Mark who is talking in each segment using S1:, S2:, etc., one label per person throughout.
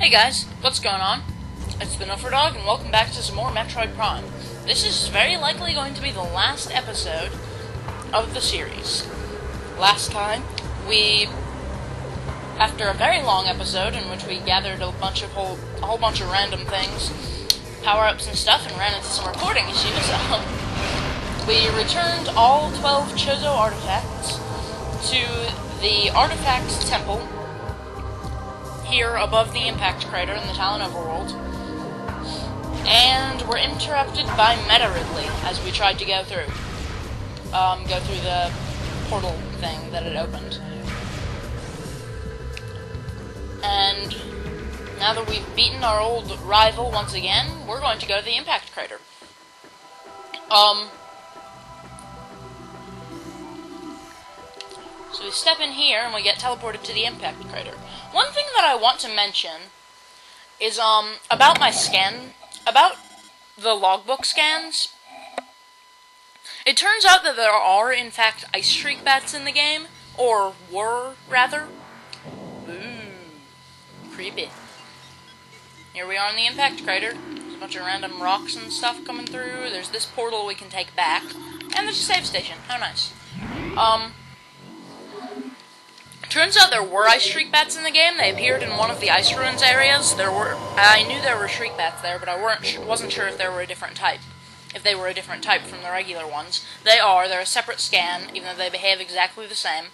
S1: Hey guys, what's going on? It's the Dog, and welcome back to some more Metroid Prime. This is very likely going to be the last episode of the series. Last time, after a very long episode in which we gathered a whole bunch of random things, power-ups and stuff, and ran into some recording issues, we returned all 12 Chozo artifacts to the Artifact Temple here above the impact crater in the Talon Overworld, and were interrupted by Meta Ridley as we tried to go through the portal thing that had opened. And now that we've beaten our old rival once again, we're going to go to the impact crater. So we step in here and we get teleported to the impact crater. One thing that I want to mention is about the logbook scans. It turns out that there are in fact ice streak bats in the game, or were rather. Ooh, creepy. Here we are in the impact crater. There's a bunch of random rocks and stuff coming through. There's this portal we can take back, and there's a save station. How nice. Turns out there were ice shriek bats in the game. They appeared in one of the ice ruins areas. I knew there were shriek bats there, but I wasn't sure if they were a different type. If they were a different type from the regular ones. They are. They're a separate scan, even though they behave exactly the same.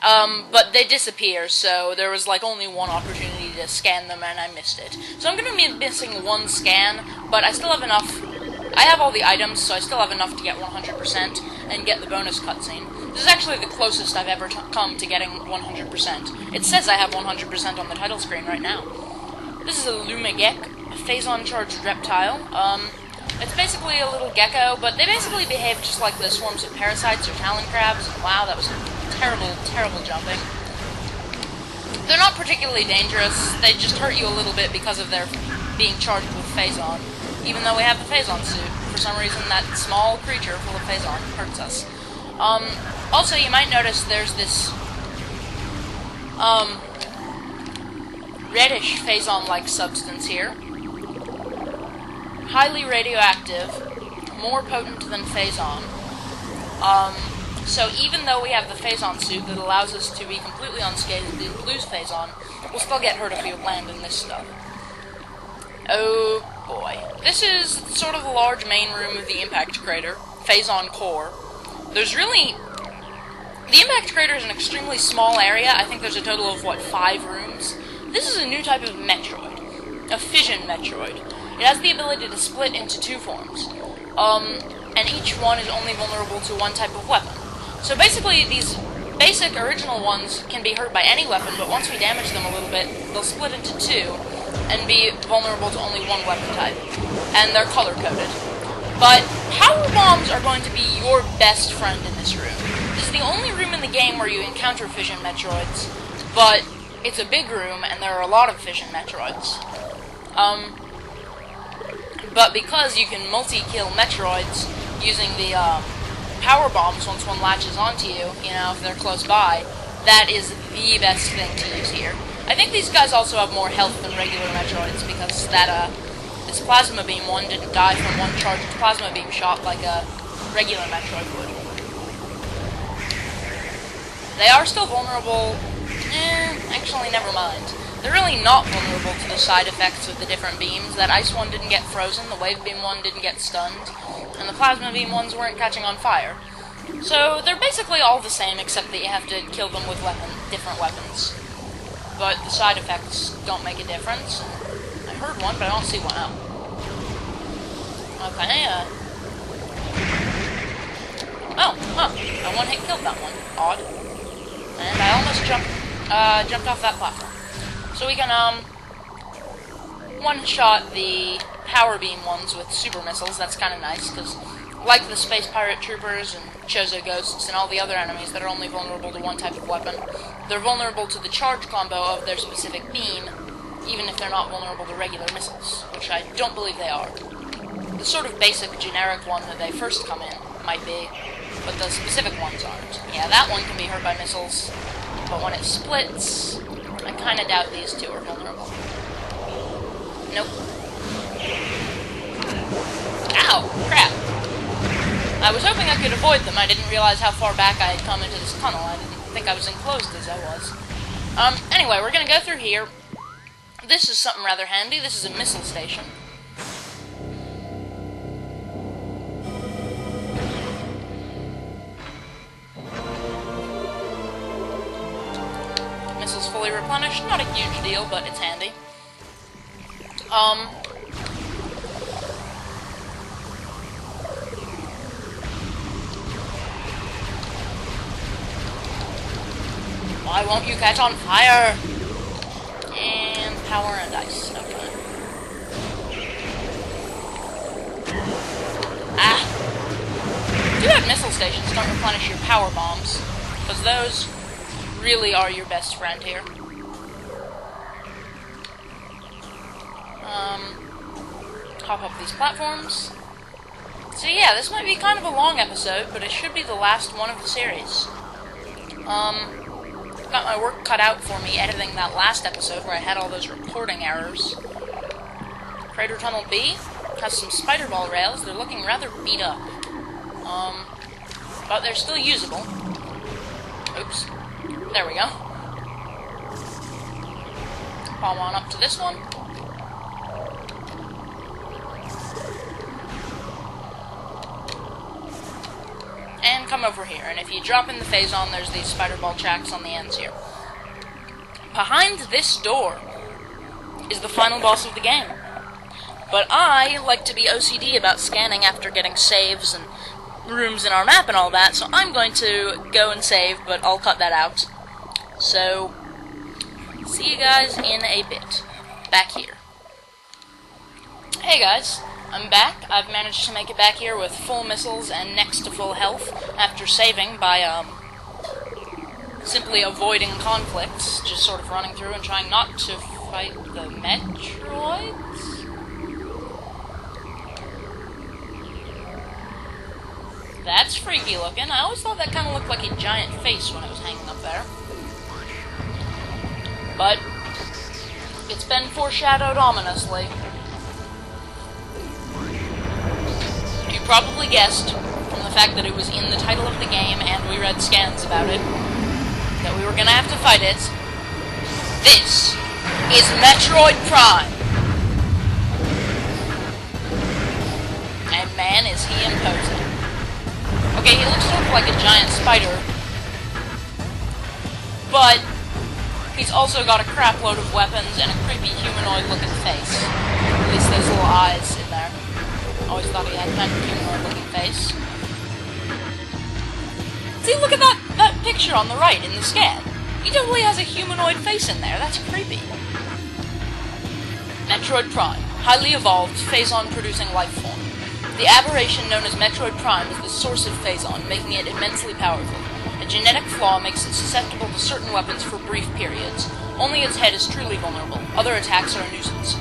S1: But they disappear, so there was like only one opportunity to scan them, and I missed it. So I'm going to be missing one scan, but I still have enough. I have all the items, so I still have enough to get 100% and get the bonus cutscene. This is actually the closest I've ever come to getting 100%. It says I have 100% on the title screen right now. This is a Lumigek, a phazon-charged reptile. It's basically a little gecko, but they basically behave just like the swarms of parasites or talon crabs. Wow, that was terrible, terrible jumping. They're not particularly dangerous. They just hurt you a little bit because of their being charged with phazon. Even though we have the phazon suit, for some reason that small creature full of phazon hurts us. Also, you might notice there's this, reddish phazon-like substance here. Highly radioactive, more potent than phazon. So even though we have the phazon suit that allows us to be completely unscathed and lose phazon, we'll still get hurt if we land in this stuff. Oh boy. This is sort of the large main room of the impact crater, phazon core. The impact crater is an extremely small area. I think there's a total of, 5 rooms? This is a new type of Metroid. A fission Metroid. It has the ability to split into 2 forms. And each one is only vulnerable to one type of weapon. So basically, these basic original ones can be hurt by any weapon, but once we damage them a little bit, they'll split into 2 and be vulnerable to only one weapon type. And they're color-coded. But power bombs are going to be your best friend in this room. This is the only room in the game where you encounter fission Metroids, but it's a big room and there are a lot of fission Metroids. But because you can multi-kill Metroids using the power bombs once one latches onto you, if they're close by, that is the best thing to use here. I think these guys also have more health than regular Metroids because this plasma beam one didn't die from one charged plasma beam shot like a regular Metroid would. They are still vulnerable. Actually, never mind. They're really not vulnerable to the side effects of the different beams. That ice one didn't get frozen, the wave beam one didn't get stunned, and the plasma beam ones weren't catching on fire. So they're basically all the same, except that you have to kill them with different weapons. But the side effects don't make a difference. I heard one, but I don't see one out. Okay, I one-hit killed that one. Odd. And I almost jumped off that platform. So we can, one-shot the power beam ones with super missiles. That's kind of nice, because like the Space Pirate Troopers and Chozo Ghosts and all the other enemies that are only vulnerable to one type of weapon, they're vulnerable to the charge combo of their specific beam, even if they're not vulnerable to regular missiles, which I don't believe they are. The sort of basic generic one that they first come in might be, but the specific ones aren't. Yeah, that one can be hurt by missiles, but when it splits, I kind of doubt these two are vulnerable. Nope. Ow! Crap. I was hoping I could avoid them. I didn't realize how far back I had come into this tunnel. I didn't think I was enclosed as I was. Anyway, we're gonna go through here. This is something rather handy. This is a missile station. Missiles fully replenished. Not a huge deal, but it's handy. Why won't you catch on fire? And power and ice. Okay. Ah! Too bad missile stations don't replenish your power bombs, because those really are your best friend here. Hop up these platforms. So yeah, this might be kind of a long episode, but it should be the last one of the series. Got my work cut out for me editing that last episode where I had all those recording errors. Crater Tunnel B has some spider ball rails. They're looking rather beat up. But they're still usable. Oops. There we go. Palm on up to this one. And come over here, and if you drop in the phazon, there's these spider ball tracks on the ends here. Behind this door is the final boss of the game. But I like to be OCD about scanning after getting saves and rooms in our map and all that, so I'm going to go and save, but I'll cut that out. So, see you guys in a bit. Back here. Hey guys. I'm back. I've managed to make it back here with full missiles and next to full health after saving by, simply avoiding conflicts, just sort of running through and trying not to fight the Metroids? That's freaky looking. I always thought that kind of looked like a giant face when it was hanging up there. But it's been foreshadowed ominously. You probably guessed, from the fact that it was in the title of the game and we read scans about it, that we were gonna have to fight it. This is Metroid Prime. And man, is he imposing. Okay, he looks sort of like a giant spider, but he's also got a crap load of weapons and a creepy humanoid-looking face. At least those little eyes in there. Always thought he had kind of a humanoid-looking face. See, look at that picture on the right in the scan. He totally has a humanoid face in there. That's creepy. Metroid Prime. Highly evolved, phazon-producing life form. The aberration known as Metroid Prime is the source of phazon, making it immensely powerful. A genetic flaw makes it susceptible to certain weapons for brief periods. Only its head is truly vulnerable. Other attacks are a nuisance.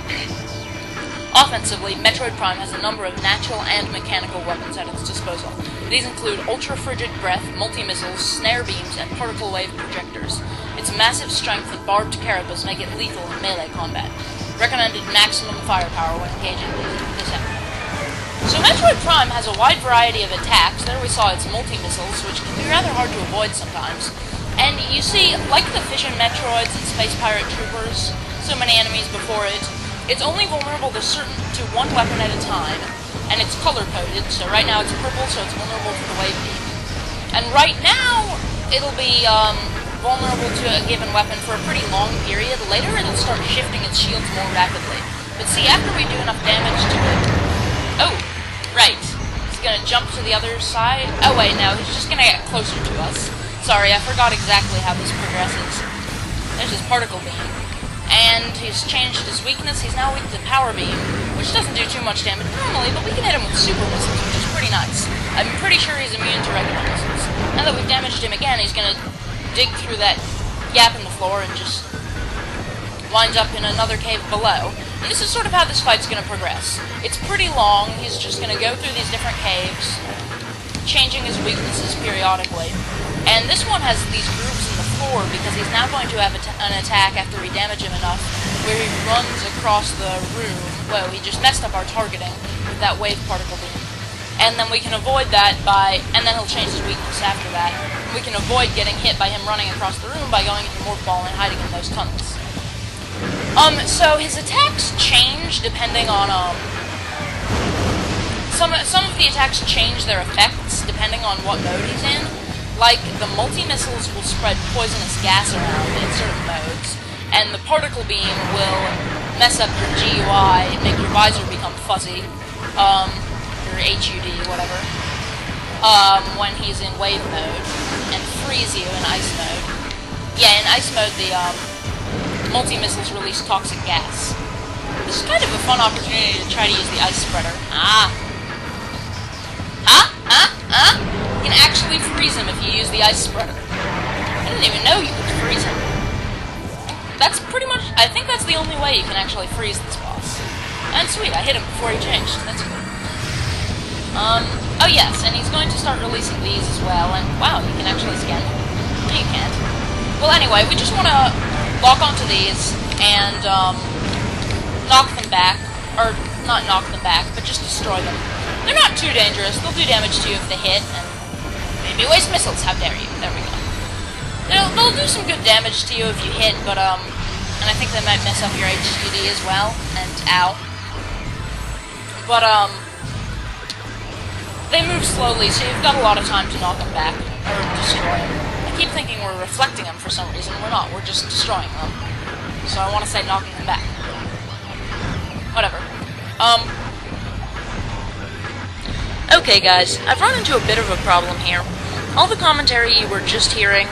S1: Offensively, Metroid Prime has a number of natural and mechanical weapons at its disposal. These include ultra-frigid breath, multi-missiles, snare beams, and particle wave projectors. Its massive strength and barbed carapace make it lethal in melee combat. Recommended maximum firepower when engaging this enemy. So Metroid Prime has a wide variety of attacks. There we saw its multi-missiles, which can be rather hard to avoid sometimes. And you see, like the Fission Metroids and Space Pirate Troopers, so many enemies before it, it's only vulnerable to one weapon at a time, and it's color-coded, so right now it's purple, so it's vulnerable to the wave beam. And right now, it'll be vulnerable to a given weapon for a pretty long period. Later, it'll start shifting its shields more rapidly. But see, after we do enough damage to it... Oh, right. He's gonna jump to the other side. Oh wait, no, he's just gonna get closer to us. Sorry, I forgot exactly how this progresses. There's his particle beam. And he's changed his weakness. He's now weak to power beam, which doesn't do too much damage normally, but we can hit him with super missiles, which is pretty nice. I'm pretty sure he's immune to regular missiles. Now that we've damaged him again, he's gonna dig through that gap in the floor and just winds up in another cave below. And this is sort of how this fight's gonna progress. It's pretty long. He's just gonna go through these different caves, changing his weaknesses periodically. And this one has these grooves in the before, because he's now going to have an attack after we damage him enough, where he runs across the room. Well, he just messed up our targeting with that wave particle beam. And then we can avoid that and then he'll change his weakness after that. We can avoid getting hit by him running across the room by going into Morph Ball and hiding in those tunnels. So his attacks change depending on, some of the attacks change their effects depending on what mode he's in. Like, the multi-missiles will spread poisonous gas around in certain modes, and the particle beam will mess up your GUI, make your visor become fuzzy, your HUD, whatever, when he's in wave mode, and freeze you in ice mode. Yeah, in ice mode, the multi-missiles release toxic gas. This is kind of a fun opportunity to try to use the ice spreader. You can actually freeze him if you use the ice spreader. I didn't even know you could freeze him. That's pretty much, I think that's the only way you can actually freeze this boss. And sweet, I hit him before he changed. That's good. Oh yes, and he's going to start releasing these as well, and wow, you can actually scan them. No, you can't. Well, anyway, we just want to lock onto these and, knock them back, or not knock them back, but just destroy them. They're not too dangerous, they'll do damage to you if they hit, and maybe waste missiles, how dare you, there we go. They'll do some good damage to you if you hit, but, and I think they might mess up your HUD as well, and ow. But, they move slowly, so you've got a lot of time to knock them back, or destroy them. I keep thinking we're reflecting them for some reason, we're not, we're just destroying them. So I want to say knocking them back. Whatever. Okay guys, I've run into a bit of a problem here. All the commentary you were just hearing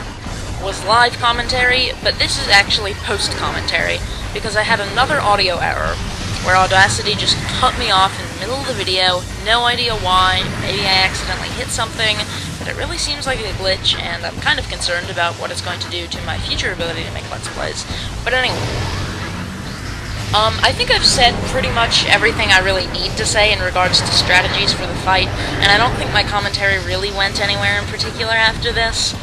S1: was live commentary, but this is actually post-commentary, because I had another audio error, where Audacity just cut me off in the middle of the video, no idea why, maybe I accidentally hit something, but it really seems like a glitch, and I'm kind of concerned about what it's going to do to my future ability to make Let's Plays. But anyway, I think I've said pretty much everything I really need to say in regards to strategies for the fight, and I don't think my commentary really went anywhere in particular after this.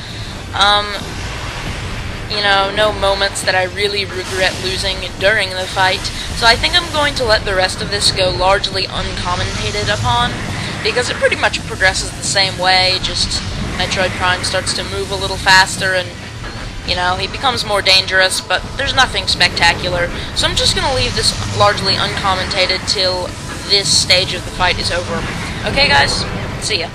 S1: You know, no moments that I really regret losing during the fight, so I think I'm going to let the rest of this go largely uncommentated upon, because it pretty much progresses the same way, just Metroid Prime starts to move a little faster and, you know, he becomes more dangerous, but there's nothing spectacular, so I'm just gonna leave this largely uncommentated till this stage of the fight is over. Okay guys? See ya.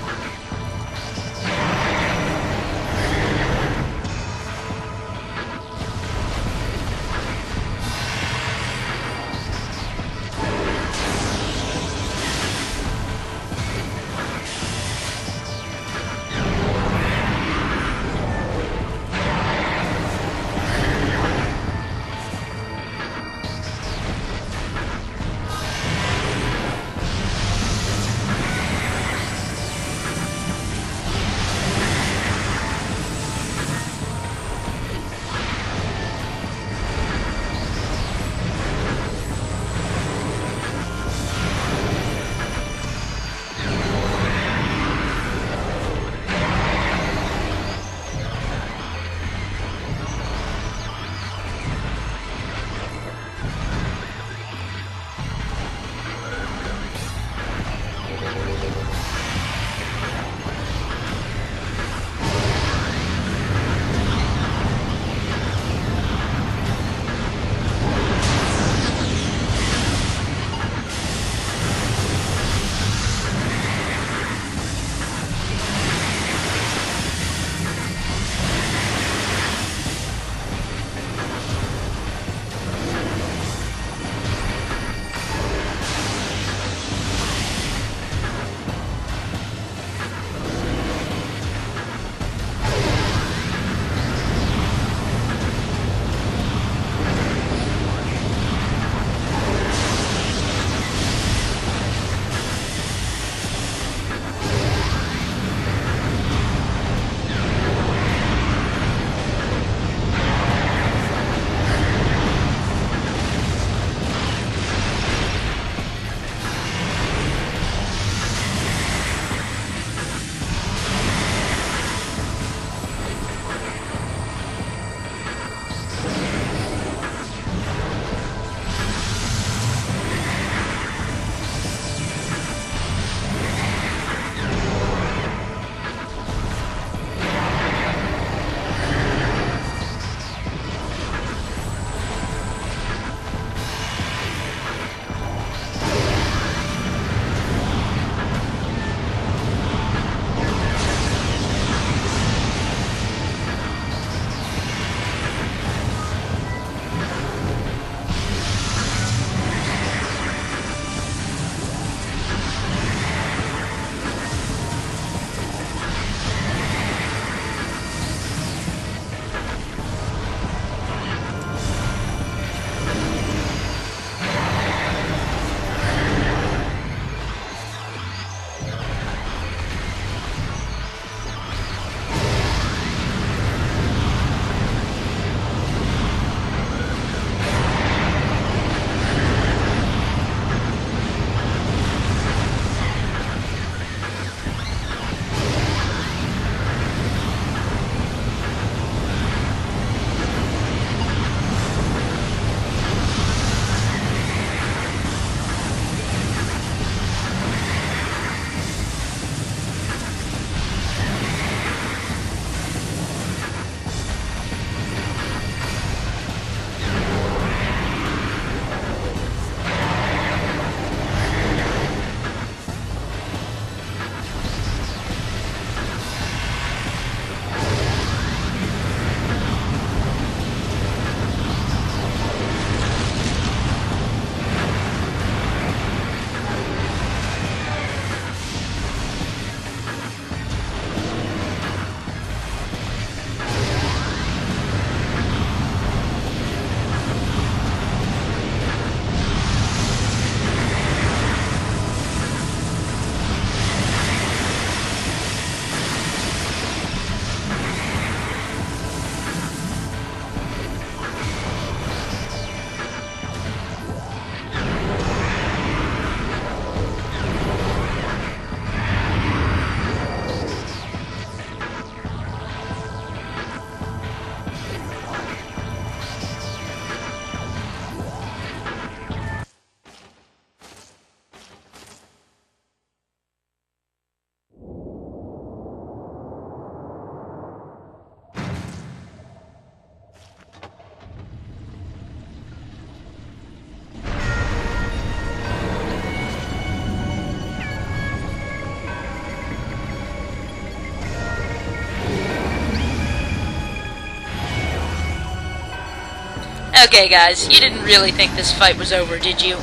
S1: Okay guys, you didn't really think this fight was over, did you?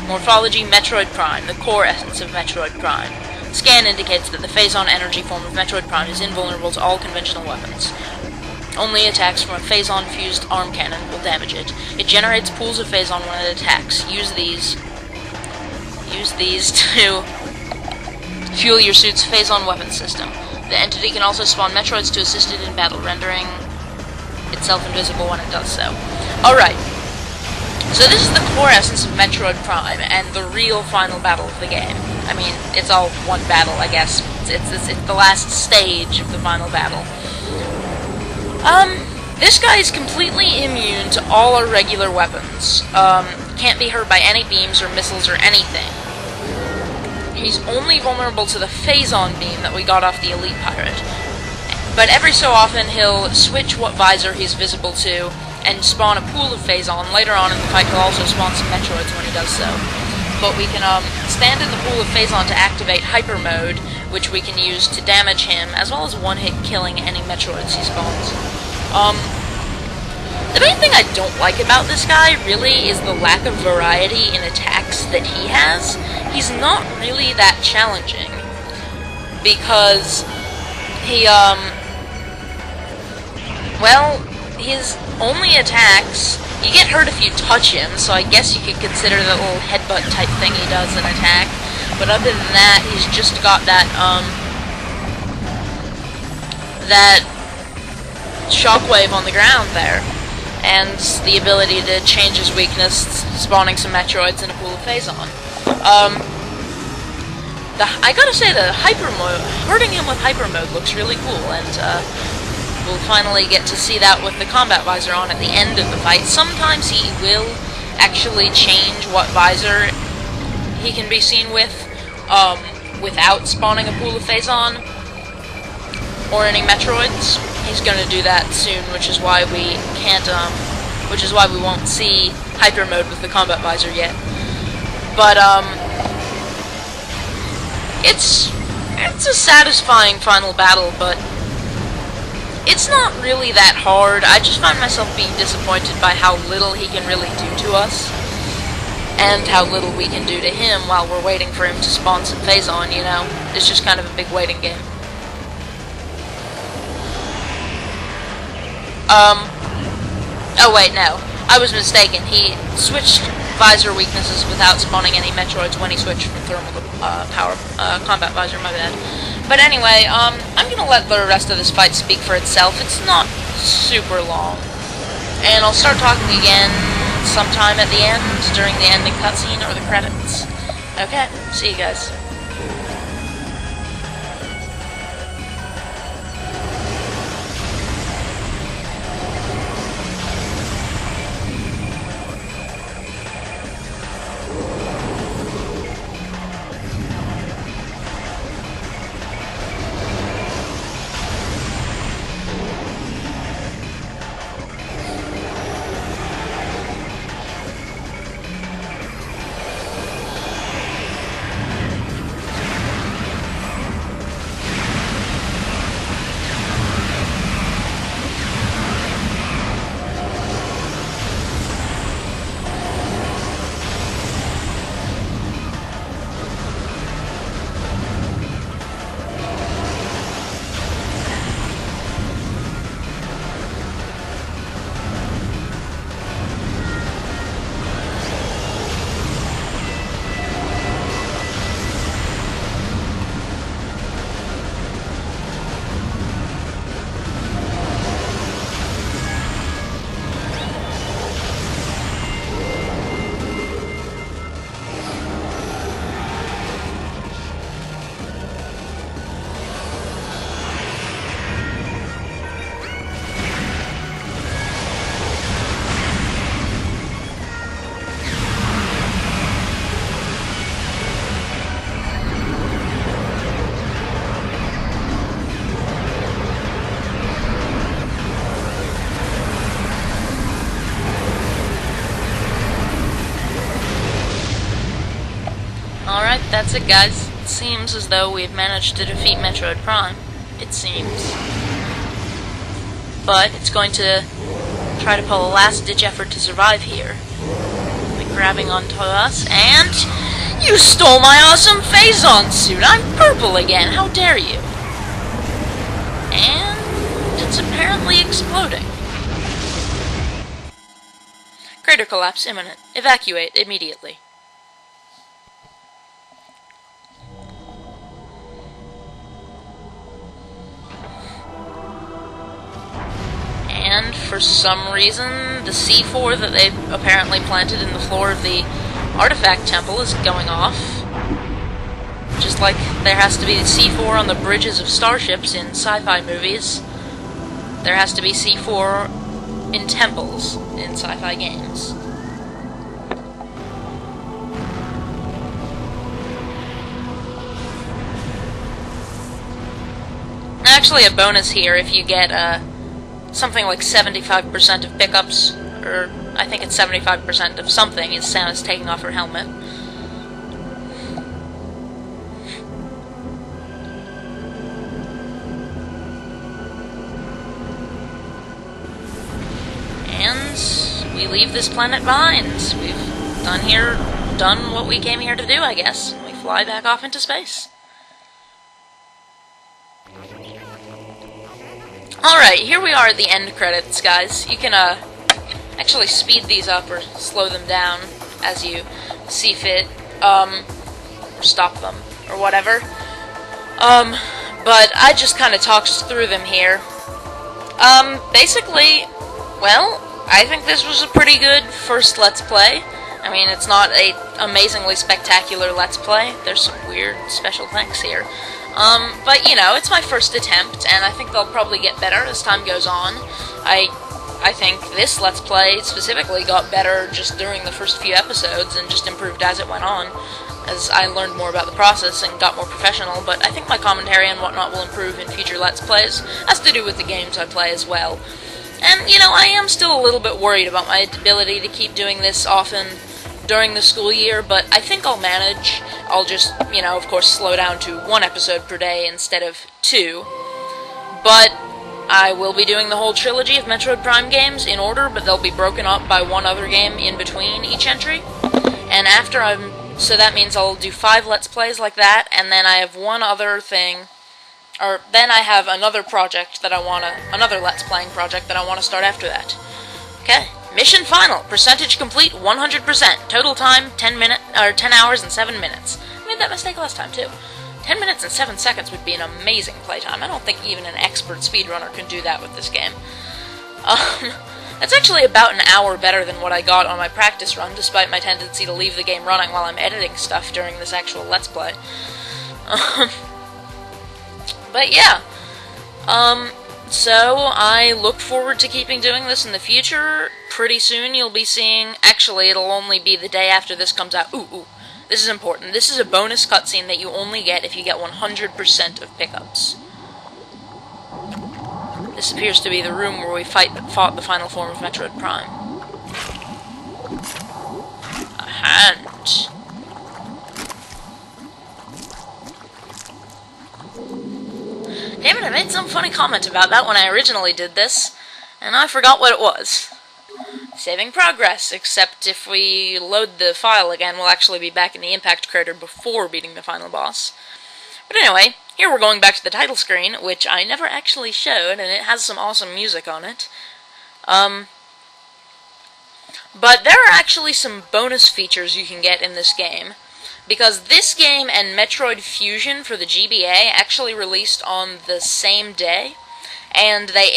S1: Morphology Metroid Prime, the core essence of Metroid Prime. Scan indicates that the phazon energy form of Metroid Prime is invulnerable to all conventional weapons. Only attacks from a phazon-fused arm cannon will damage it. It generates pools of phazon when it attacks. Use these to fuel your suit's phazon weapon system. The entity can also spawn Metroids to assist it in battle, rendering itself invisible when it does so. Alright, so this is the core essence of Metroid Prime, and the real final battle of the game. I mean, it's all one battle, I guess. It's the last stage of the final battle. This guy is completely immune to all our regular weapons. Can't be hurt by any beams or missiles or anything. He's only vulnerable to the phazon beam that we got off the Elite Pirate. But every so often he'll switch what visor he's visible to and spawn a pool of phazon. Later on in the fight he'll also spawn some Metroids when he does so. But we can stand in the pool of phazon to activate Hyper Mode, which we can use to damage him, as well as one-hit killing any Metroids he spawns. The main thing I don't like about this guy, really, is the lack of variety in attacks that he has. He's not really that challenging, because he, well, his only attacks, you get hurt if you touch him, so I guess you could consider the little headbutt type thing he does an attack, but other than that, he's just got that, that shockwave on the ground there, and the ability to change his weakness, spawning some Metroids in a pool of phazon. I gotta say, the hyper mode, hurting him with hyper mode looks really cool, and we'll finally get to see that with the combat visor on at the end of the fight. Sometimes he will actually change what visor he can be seen with, without spawning a pool of phazon or any Metroids. He's gonna do that soon, which is why we can't, which is why we won't see hyper mode with the combat visor yet. But, it's a satisfying final battle, but it's not really that hard. I just find myself being disappointed by how little he can really do to us, and how little we can do to him while we're waiting for him to spawn some phazon, you know? It's just kind of a big waiting game. Oh wait, no. I was mistaken. He switched visor weaknesses without spawning any Metroids when he switched from thermal to combat visor, my bad. But anyway, I'm gonna let the rest of this fight speak for itself. It's not super long. And I'll start talking again sometime at the end, during the ending cutscene or the credits. Okay, see you guys. Alright, that's it guys. It seems as though we've managed to defeat Metroid Prime. It seems. But it's going to try to pull a last-ditch effort to survive here. Like grabbing onto us, and you stole my awesome Phazon suit! I'm purple again! How dare you! And it's apparently exploding. Crater collapse imminent. Evacuate immediately. And for some reason, the C4 that they apparently planted in the floor of the artifact temple is going off. Just like there has to be C4 on the bridges of starships in sci-fi movies, there has to be C4 in temples in sci-fi games. Actually, a bonus here if you get something like 75% of pickups, or I think it's 75% of something, is Samus taking off her helmet. And we leave this planet behind. We've done what we came here to do, I guess. We fly back off into space. Alright, here we are at the end credits, guys. You can actually speed these up or slow them down as you see fit, or stop them, or whatever. But I just kind of talked through them here. Basically, well, I think this was a pretty good first Let's Play. I mean, it's not a amazingly spectacular Let's Play. There's some weird special thanks here. But, you know, it's my first attempt, and I think they'll probably get better as time goes on. I think this Let's Play specifically got better just during the first few episodes, and just improved as it went on, as I learned more about the process and got more professional, but I think my commentary and whatnot will improve in future Let's Plays, has to do with the games I play as well. And, you know, I am still a little bit worried about my ability to keep doing this often during the school year, but I think I'll manage. I'll just, you know, of course, slow down to 1 episode per day instead of 2. But I will be doing the whole trilogy of Metroid Prime games in order, but they'll be broken up by one other game in between each entry. And after so that means I'll do 5 Let's Plays like that, and then I have one other thing, or then I have another project that another Let's Playing project that I want to start after that. Okay. Mission final. Percentage complete 100%. Total time 10 hours and 7 minutes. I made that mistake last time too. 10 minutes and 7 seconds would be an amazing playtime. I don't think even an expert speedrunner can do that with this game. That's actually about an hour better than what I got on my practice run, despite my tendency to leave the game running while I'm editing stuff during this actual Let's Play. But yeah. So, I look forward to keeping doing this in the future. Pretty soon you'll be seeing... Actually, it'll only be the day after this comes out. Ooh. This is important. This is a bonus cutscene that you only get if you get 100% of pickups. This appears to be the room where we fought the final form of Metroid Prime. A hand. Damn it, I made some funny comment about that when I originally did this, and I forgot what it was. Saving progress, except if we load the file again, we'll actually be back in the impact crater before beating the final boss. But anyway, here we're going back to the title screen, which I never actually showed, and it has some awesome music on it. But there are actually some bonus features you can get in this game, because this game and Metroid Fusion for the GBA actually released on the same day, and they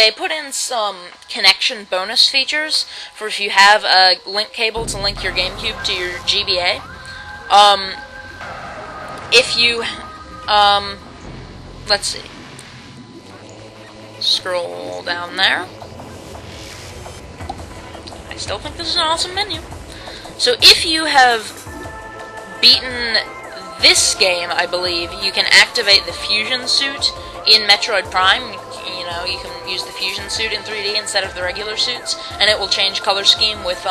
S1: put in some connection bonus features for if you have a link cable to link your GameCube to your GBA. If you, let's see. Scroll down there. I still think this is an awesome menu. So if you have beaten this game, I believe, you can activate the fusion suit in Metroid Prime. You know, you can use the fusion suit in 3D instead of the regular suits, and it will change color scheme with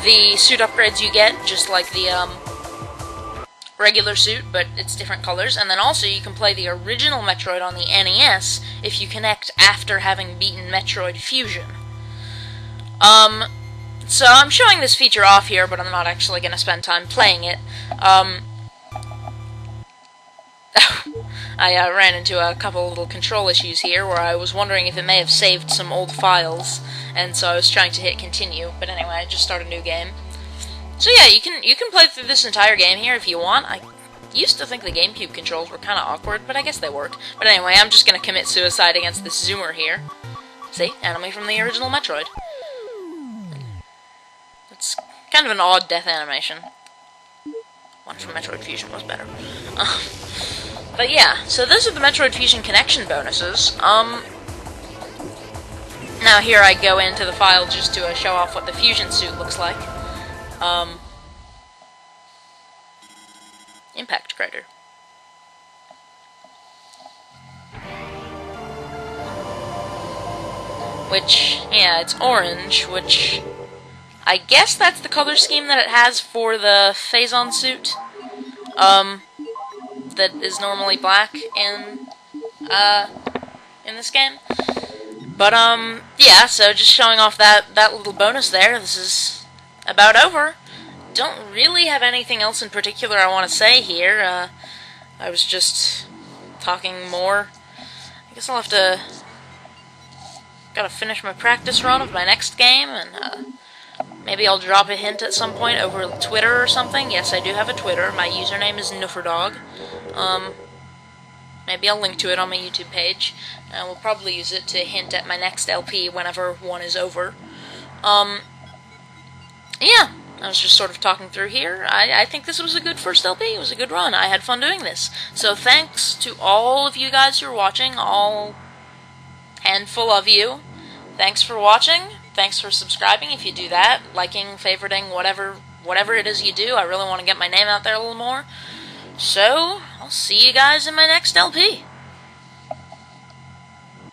S1: the suit upgrades you get, just like the regular suit, but it's different colors. And then also you can play the original Metroid on the NES if you connect after having beaten Metroid Fusion. So I'm showing this feature off here, but I'm not actually going to spend time playing it. I ran into a couple little control issues here where I was wondering if it may have saved some old files, and so I was trying to hit continue. But anyway, I just started a new game. So yeah, you can play through this entire game here if you want. I used to think the GameCube controls were kind of awkward, but I guess they worked. But anyway, I'm just going to commit suicide against this zoomer here. See? Enemy from the original Metroid. It's kind of an odd death animation. One from Metroid Fusion was better. But yeah, so those are the Metroid Fusion connection bonuses. Now here I go into the file just to show off what the Fusion suit looks like. Impact crater. Which, yeah, it's orange, which I guess that's the color scheme that it has for the Phazon suit. That is normally black in this game. But, yeah, so just showing off that little bonus there. This is about over. Don't really have anything else in particular I want to say here. I was just talking more. I guess I'll have to... gotta finish my practice run of my next game, and, maybe I'll drop a hint at some point over Twitter or something. Yes, I do have a Twitter. My username is Nufferdog. Maybe I'll link to it on my YouTube page. I will probably use it to hint at my next LP whenever one is over. Yeah, I was just sort of talking through here. I think this was a good first LP. It was a good run. I had fun doing this. So thanks to all of you guys who are watching, all handful of you. Thanks for watching. Thanks for subscribing if you do that, liking, favoriting, whatever it is you do. I really want to get my name out there a little more. So, I'll see you guys in my next LP.